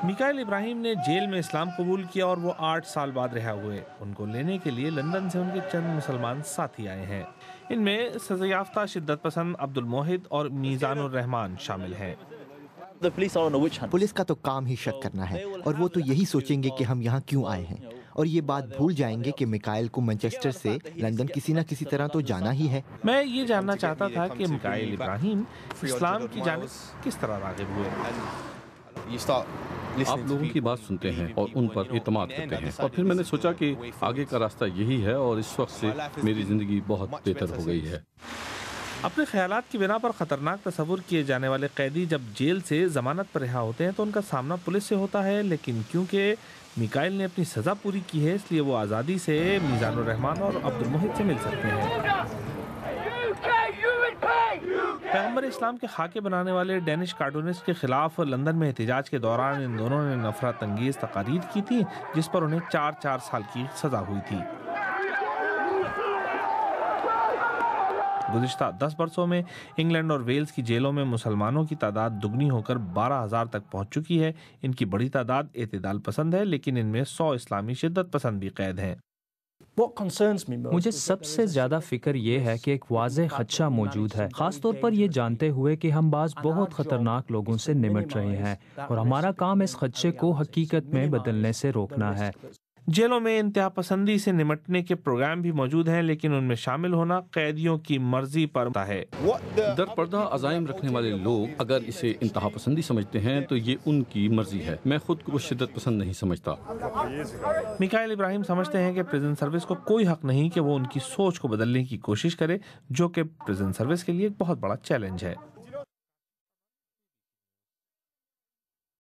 मिकाइल इब्राहिम ने जेल में इस्लाम कबूल किया और वो 8 साल बाद रिहा हुए। उनको लेने के लिए लंदन से उनके चंद मुसलमान साथी आए हैं। इनमें सज़ायाफ्ता शिद्दत पसंद अब्दुल मोहित और मीज़ानुर रहमान शामिल हैं। पुलिस का तो काम ही शक करना है और वो तो यही सोचेंगे कि हम यहाँ क्यों आए हैं, और ये बात भूल जाएंगे कि मिकाइल को मैनचेस्टर से लंदन किसी न किसी तरह तो जाना ही है। मैं ये जानना चाहता था कि मिकाइल इब्राहिम इस्लाम की जानिब किस तरह राग़िब हुए। आप लोगों की बात सुनते हैं और उन पर इत्मीनान करते हैं, और फिर मैंने सोचा कि आगे का रास्ता यही है, और इस वक्त से मेरी ज़िंदगी बहुत बेहतर हो गई है। अपने ख्यालात की बिना पर खतरनाक तस्वुर किए जाने वाले कैदी जब जेल से जमानत पर रिहा होते हैं तो उनका सामना पुलिस से होता है, लेकिन क्योंकि मिकाइल ने अपनी सज़ा पूरी की है इसलिए वो आज़ादी से मीज़ानुर रहमान और अब्दुल मोहित से मिल सकते हैं। पैगंबर इस्लाम के खाके बनाने वाले डेनिश कार्टूनिस्ट के खिलाफ लंदन में एहतजाज के दौरान इन दोनों ने नफरत अंगेज तकारीर की थी, जिस पर उन्हें 4 साल की सजा हुई थी। गुज़िश्ता 10 वर्षों में इंग्लैंड और वेल्स की जेलों में मुसलमानों की तादाद दुगनी होकर 12,000 तक पहुंच चुकी है। इनकी बड़ी तादाद एतदाल पसंद है, लेकिन इनमें 100 इस्लामी शिद्दत पसंद भी कैद हैं। मुझे सबसे ज़्यादा फिक्र ये है कि एक वाज़ेह खदशा मौजूद है, ख़ास तौर पर यह जानते हुए कि हम बाज़ बहुत ख़तरनाक लोगों से निमट रहे हैं और हमारा काम इस खदशे को हकीकत में बदलने से रोकना है। जेलों में इंतहा पसंदी से निमटने के प्रोग्राम भी मौजूद हैं, लेकिन उनमें शामिल होना कैदियों की मर्जी पर है। दरपर्दा अज़ाइम रखने वाले लोग अगर इसे इंतहा पसंदी समझते हैं तो ये उनकी मर्जी है। मैं खुद को शिद्दत पसंद नहीं समझता। मिकाइल इब्राहिम समझते हैं कि प्रिजन सर्विस को कोई हक नहीं कि वो उनकी सोच को बदलने की कोशिश करे, जो कि प्रिजन सर्विस के लिए एक बहुत बड़ा चैलेंज है।